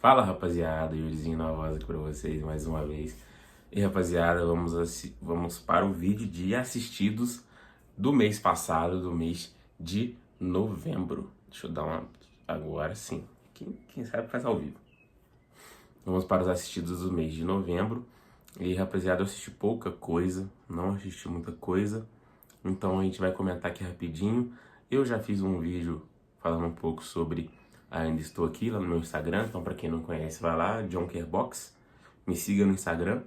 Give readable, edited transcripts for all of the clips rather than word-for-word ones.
Fala rapaziada, Yurizinho na voz aqui pra vocês mais uma vez. E rapaziada, vamos para o vídeo de assistidos do mês passado, do mês de novembro. Deixa eu dar uma. Agora sim. Quem sabe faz ao vivo. Vamos para os assistidos do mês de novembro. E rapaziada, eu assisti pouca coisa, não assisti muita coisa. Então a gente vai comentar aqui rapidinho. Eu já fiz um vídeo falando um pouco sobre Ainda Estou Aqui lá no meu Instagram. Então para quem não conhece, vai lá, JohnKerbox. Me siga no Instagram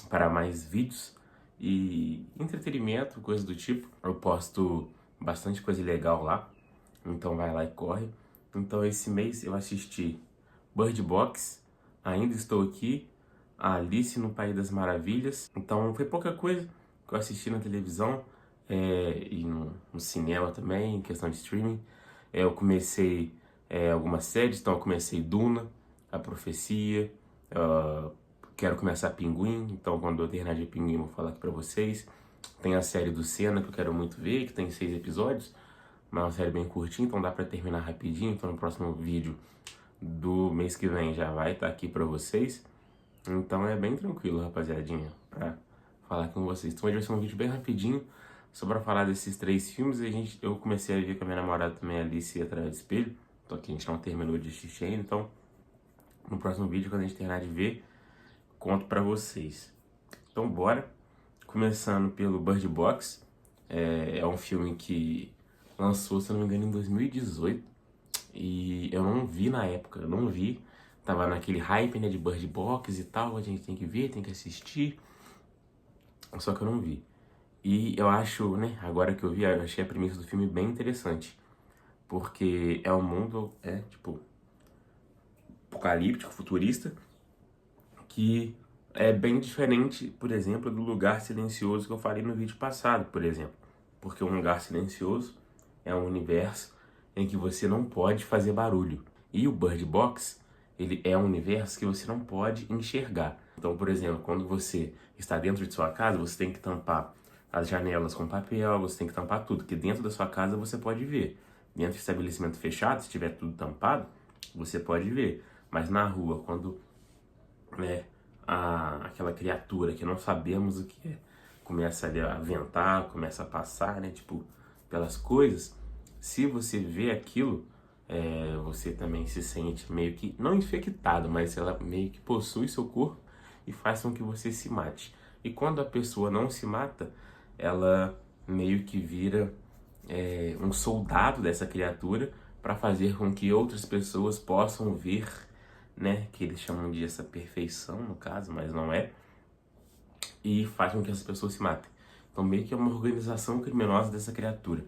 para mais vídeos e entretenimento, coisa do tipo. Eu posto bastante coisa legal lá. Então vai lá e corre. Então esse mês eu assisti Bird Box, Ainda Estou Aqui, Alice no País das Maravilhas. Então foi pouca coisa que eu assisti na televisão e no cinema também, em questão de streaming. Eu comecei algumas séries, então eu comecei Duna, A Profecia, quero começar Pinguim, então quando eu terminar de Pinguim eu vou falar aqui pra vocês. Tem a série do Senna que eu quero muito ver, que tem 6 episódios, mas é uma série bem curtinha, então dá pra terminar rapidinho. Então no próximo vídeo do mês que vem já vai estar aqui pra vocês. Então é bem tranquilo, rapaziadinha, pra falar com vocês. Então hoje vai ser um vídeo bem rapidinho, só pra falar desses 3 filmes. Eu comecei a ver com a minha namorada também, Alice, Atrás do Espelho. Então aqui a gente não terminou de assistir ainda, então no próximo vídeo, quando a gente terminar de ver, conto pra vocês. Então bora, começando pelo Bird Box. É um filme que lançou, se eu não me engano, em 2018. E eu não vi na época, eu não vi. Tava naquele hype, né, de Bird Box e tal, a gente tem que ver, tem que assistir. Só que eu não vi. E eu acho, né, agora que eu vi, eu achei a premissa do filme bem interessante. Porque é um mundo, tipo, apocalíptico, futurista, que é bem diferente, por exemplo, do Lugar Silencioso que eu falei no vídeo passado, por exemplo. Porque um lugar silencioso é um universo em que você não pode fazer barulho. E o Bird Box, ele é um universo que você não pode enxergar. Então, por exemplo, quando você está dentro de sua casa, você tem que tampar as janelas com papel, você tem que tampar tudo, que dentro da sua casa você pode ver. Dentro de estabelecimento fechado, se tiver tudo tampado, você pode ver. Mas na rua, quando aquela criatura que não sabemos o que é, começa ali a ventar, começa a passar, né, tipo, pelas coisas, se você vê aquilo, você também se sente meio que, não infectado, mas ela meio que possui seu corpo e faz com que você se mate. E quando a pessoa não se mata, ela meio que vira um soldado dessa criatura para fazer com que outras pessoas possam ver, né, que eles chamam de essa perfeição, no caso, mas não é, e faz com que as pessoas se matem. Então meio que é uma organização criminosa dessa criatura.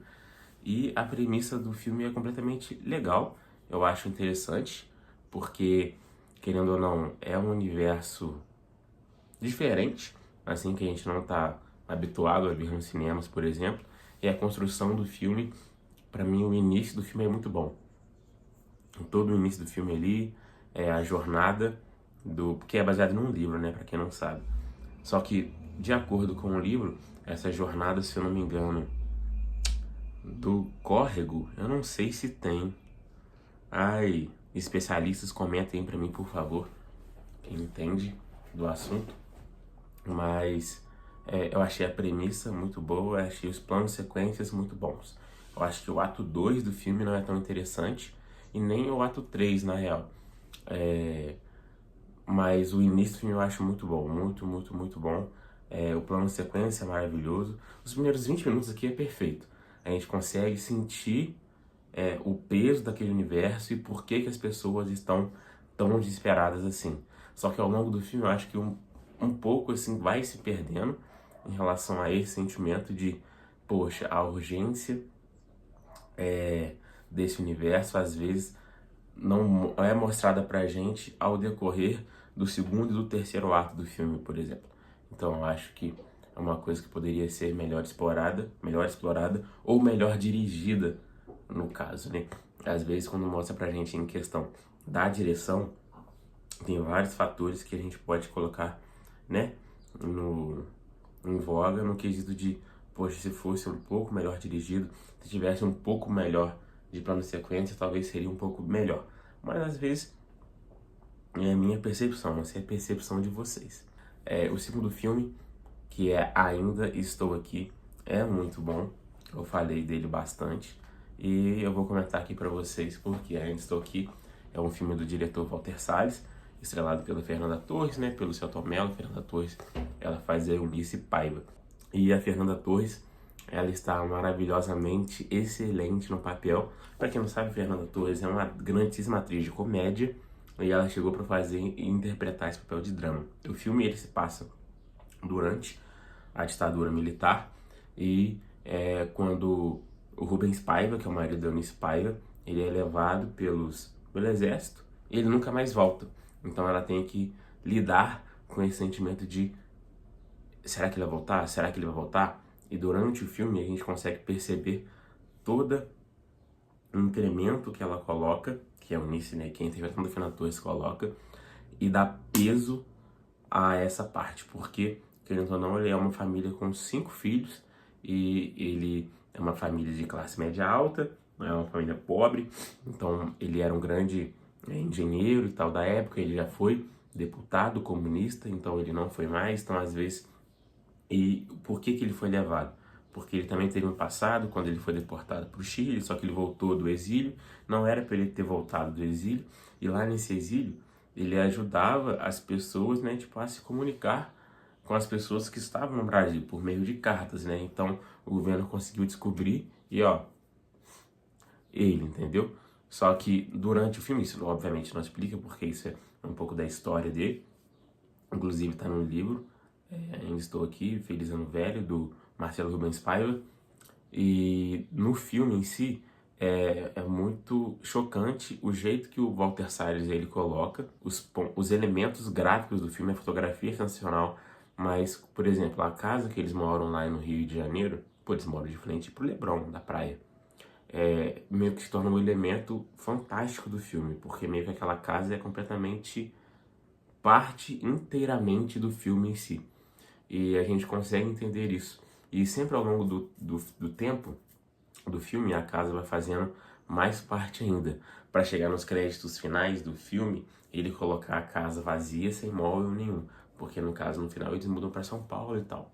E a premissa do filme é completamente legal, eu acho interessante, porque, querendo ou não, é um universo diferente, assim, que a gente não tá habituado a ver nos cinemas, por exemplo, e a construção do filme, para mim, o início do filme é muito bom. Todo o início do filme ali, a jornada porque é baseado num livro, né, para quem não sabe. Só que, de acordo com o livro, essa jornada, se eu não me engano, do córrego, eu não sei se tem. Ai, especialistas, comentem para mim, por favor, quem entende do assunto. Mas eu achei a premissa muito boa, achei os planos sequências muito bons. Eu acho que o ato 2 do filme não é tão interessante, e nem o ato 3, na real. Mas o início do filme eu acho muito bom, muito, muito, muito bom. O plano sequência é maravilhoso. Os primeiros 20 minutos aqui é perfeito. A gente consegue sentir o peso daquele universo e por que as pessoas estão tão desesperadas assim. Só que ao longo do filme eu acho que um pouco assim vai se perdendo em relação a esse sentimento de, poxa, a urgência desse universo às vezes não é mostrada pra gente ao decorrer do segundo e do terceiro ato do filme, por exemplo. Então eu acho que é uma coisa que poderia ser melhor explorada ou melhor dirigida, no caso, né? Às vezes quando mostra pra gente em questão da direção, tem vários fatores que a gente pode colocar, né, em voga, no quesito de, poxa, se fosse um pouco melhor dirigido, se tivesse um pouco melhor de plano de sequência, talvez seria um pouco melhor. Mas às vezes é a minha percepção, não sei a percepção de vocês. O segundo filme, que é Ainda Estou Aqui, é muito bom. Eu falei dele bastante e eu vou comentar aqui pra vocês porque Ainda Estou Aqui é um filme do diretor Walter Salles, estrelado pela Fernanda Torres, né, pelo Selton Mello. Fernanda Torres, ela faz a Eunice Paiva. E a Fernanda Torres, ela está maravilhosamente excelente no papel. Para quem não sabe, Fernanda Torres é uma grandíssima atriz de comédia e ela chegou para fazer e interpretar esse papel de drama. O filme ele se passa durante a ditadura militar e quando o Rubens Paiva, que é o marido da Eunice Paiva, ele é levado pelo exército e ele nunca mais volta. Então ela tem que lidar com esse sentimento de será que ele vai voltar? Será que ele vai voltar? E durante o filme a gente consegue perceber todo o incremento que ela coloca, que é a Eunice, né, que é a interpretação da Fernanda Torres coloca, e dá peso a essa parte, porque, querendo ou não, ele é uma família com 5 filhos, e ele é uma família de classe média alta, não é uma família pobre, então ele era um grande engenheiro e tal da época, ele já foi deputado comunista, então ele não foi mais, então às vezes... E por que ele foi levado? Porque ele também teve um passado, quando ele foi deportado para o Chile, só que ele voltou do exílio, não era para ele ter voltado do exílio, e lá nesse exílio ele ajudava as pessoas, né, tipo, a se comunicar com as pessoas que estavam no Brasil por meio de cartas, né? Então o governo conseguiu descobrir e ó, ele, entendeu? Só que durante o filme, isso obviamente não explica, porque isso é um pouco da história dele, inclusive está no livro, Ainda Estou Aqui, Feliz Ano Velho, do Marcelo Rubens Paiva. E no filme em si, é muito chocante o jeito que o Walter Salles ele coloca, os elementos gráficos do filme, a fotografia é sensacional, mas, por exemplo, a casa que eles moram lá no Rio de Janeiro, pô, eles moram de frente pro Leblon, da praia, meio que se torna um elemento fantástico do filme, porque meio que aquela casa é completamente parte inteiramente do filme em si. E a gente consegue entender isso. E sempre ao longo do tempo do filme, a casa vai fazendo mais parte ainda. Para chegar nos créditos finais do filme, ele colocar a casa vazia, sem móvel nenhum. Porque no caso, no final, eles mudam para São Paulo e tal.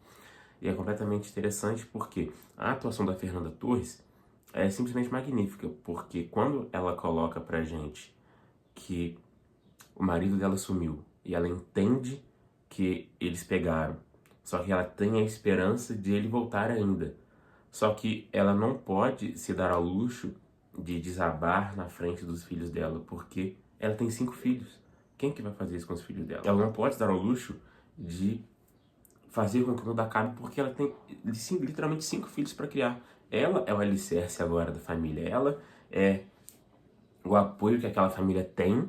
E é completamente interessante porque a atuação da Fernanda Torres é simplesmente magnífica. Porque quando ela coloca pra gente que o marido dela sumiu e ela entende que eles pegaram, só que ela tem a esperança de ele voltar ainda. Só que ela não pode se dar ao luxo de desabar na frente dos filhos dela, porque ela tem 5 filhos. Quem que vai fazer isso com os filhos dela? Ela não pode se dar ao luxo de fazer com que tudo acabe, porque ela tem literalmente 5 filhos para criar. Ela é o alicerce agora da família. Ela é o apoio que aquela família tem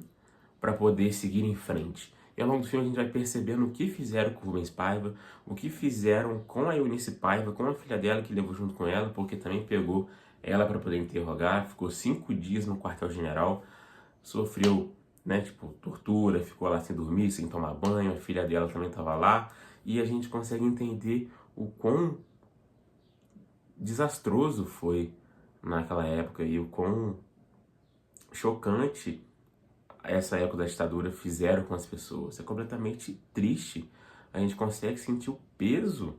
para poder seguir em frente. E ao longo do filme a gente vai percebendo o que fizeram com o Rubens Paiva, o que fizeram com a Eunice Paiva, com a filha dela que levou junto com ela, porque também pegou ela para poder interrogar, ficou 5 dias no quartel-general, sofreu, né, tipo, tortura, ficou lá sem dormir, sem tomar banho, a filha dela também estava lá, e a gente consegue entender o quão desastroso foi naquela época e o quão chocante essa época da ditadura fizeram com as pessoas. É completamente triste. A gente consegue sentir o peso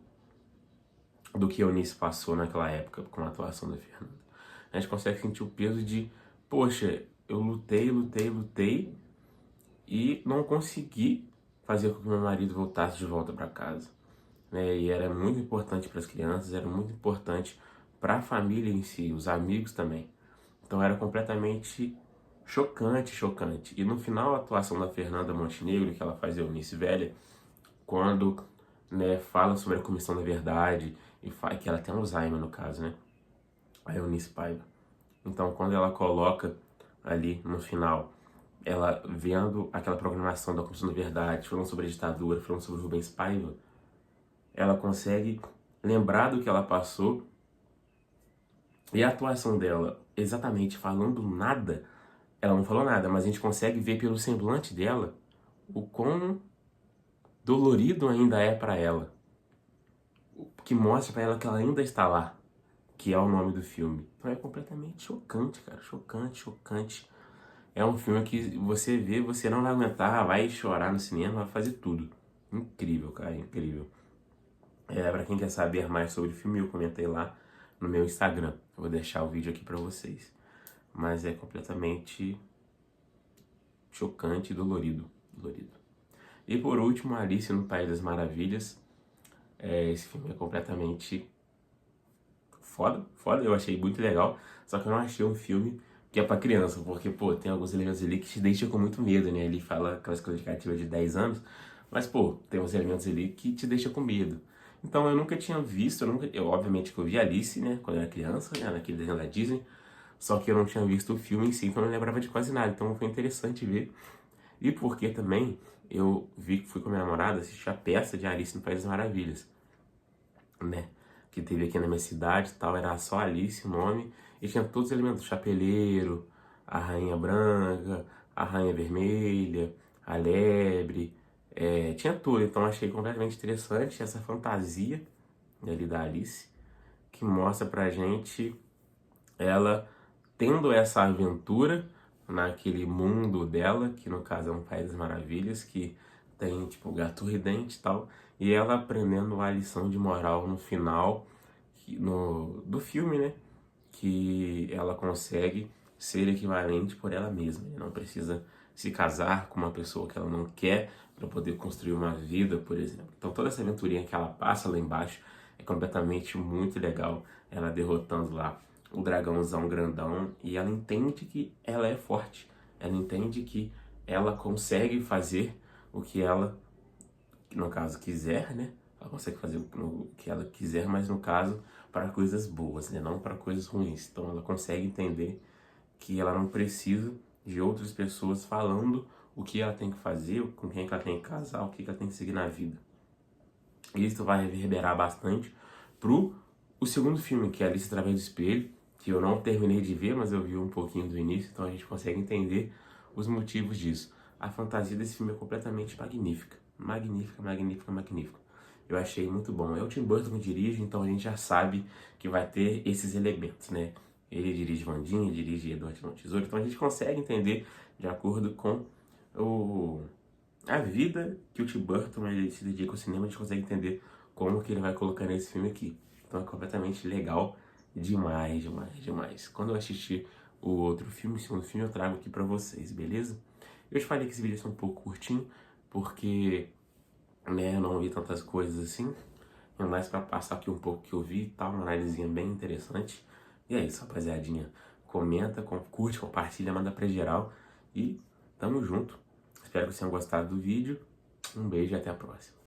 do que a Eunice passou naquela época com a atuação da Fernanda. A gente consegue sentir o peso de, poxa, eu lutei e não consegui fazer com que meu marido voltasse de volta para casa. E era muito importante para as crianças, era muito importante para a família em si, os amigos também. Então era completamente chocante. E no final, a atuação da Fernanda Montenegro, que ela faz a Eunice velha, quando, né, fala sobre a Comissão da Verdade, e que ela tem Alzheimer no caso, né? A Eunice Paiva. Então, quando ela coloca ali no final, ela vendo aquela programação da Comissão da Verdade, falando sobre a ditadura, falando sobre o Rubens Paiva, ela consegue lembrar do que ela passou, e a atuação dela, exatamente falando nada, ela não falou nada, mas a gente consegue ver pelo semblante dela o quão dolorido ainda é para ela. O que mostra para ela que ela ainda está lá, que é o nome do filme. Então é completamente chocante, cara. Chocante. é um filme que você vê, você não vai aguentar, vai chorar no cinema, vai fazer tudo. Incrível, cara, incrível. Pra quem quer saber mais sobre o filme, eu comentei lá no meu Instagram. Eu vou deixar o vídeo aqui pra vocês. Mas é completamente chocante e dolorido. Dolorido. E por último, Alice no País das Maravilhas. Esse filme é completamente foda, foda. Eu achei muito legal. Só que eu não achei um filme que é pra criança. Porque, pô, tem alguns elementos ali que te deixam com muito medo, né? Ele fala aquelas coisas de 10 anos. Mas, pô, tem uns elementos ali que te deixam com medo. Então eu nunca tinha visto, obviamente que eu vi Alice, né, quando eu era criança, né, naquele desenho da Disney, só que eu não tinha visto o filme em si, então eu não lembrava de quase nada, então foi interessante ver. E porque também eu vi que fui com a minha namorada assistir a peça de Alice no País das Maravilhas, né, que teve aqui na minha cidade e tal, era só Alice o nome, e tinha todos os elementos, o chapeleiro, a rainha branca, a rainha vermelha, a lebre, tinha tudo, então achei completamente interessante essa fantasia ali da Alice, que mostra pra gente ela tendo essa aventura naquele mundo dela, que no caso é um País das Maravilhas, que tem tipo gato ridente e tal, e ela aprendendo a lição de moral no final do filme, né? Que ela consegue ser equivalente por ela mesma, né? Não precisa se casar com uma pessoa que ela não quer para poder construir uma vida, por exemplo. Então toda essa aventurinha que ela passa lá embaixo é completamente muito legal. Ela derrotando lá o dragãozão grandão e ela entende que ela é forte. Ela entende que ela consegue fazer o que ela, no caso, quiser, né? Ela consegue fazer o que ela quiser, mas no caso, para coisas boas, né? Não para coisas ruins. Então ela consegue entender que ela não precisa de outras pessoas falando o que ela tem que fazer, com quem que ela tem que casar, o que que ela tem que seguir na vida. E isso vai reverberar bastante pro o segundo filme, que é Alice através do Espelho, que eu não terminei de ver, mas eu vi um pouquinho do início, então a gente consegue entender os motivos disso. A fantasia desse filme é completamente magnífica. Magnífica, magnífica, magnífica. Eu achei muito bom. É o Tim Burton que dirige, então a gente já sabe que vai ter esses elementos, né? Ele dirige Wandinha, dirige Edward Mão Tesouro, então a gente consegue entender de acordo com a vida que o Tim Burton ele se dedica ao cinema, a gente consegue entender como que ele vai colocar nesse filme aqui. Então é completamente legal, demais, demais, demais. Quando eu assistir o outro filme, o segundo filme, eu trago aqui pra vocês, beleza? Eu te falei que esse vídeo é um pouco curtinho, porque, né, eu não vi tantas coisas assim. É mais pra passar aqui um pouco que eu vi e tal, uma análisezinha bem interessante. E é isso, rapaziadinha. Comenta, curte, compartilha, manda pra geral. E tamo junto. Espero que vocês tenham gostado do vídeo. Um beijo e até a próxima.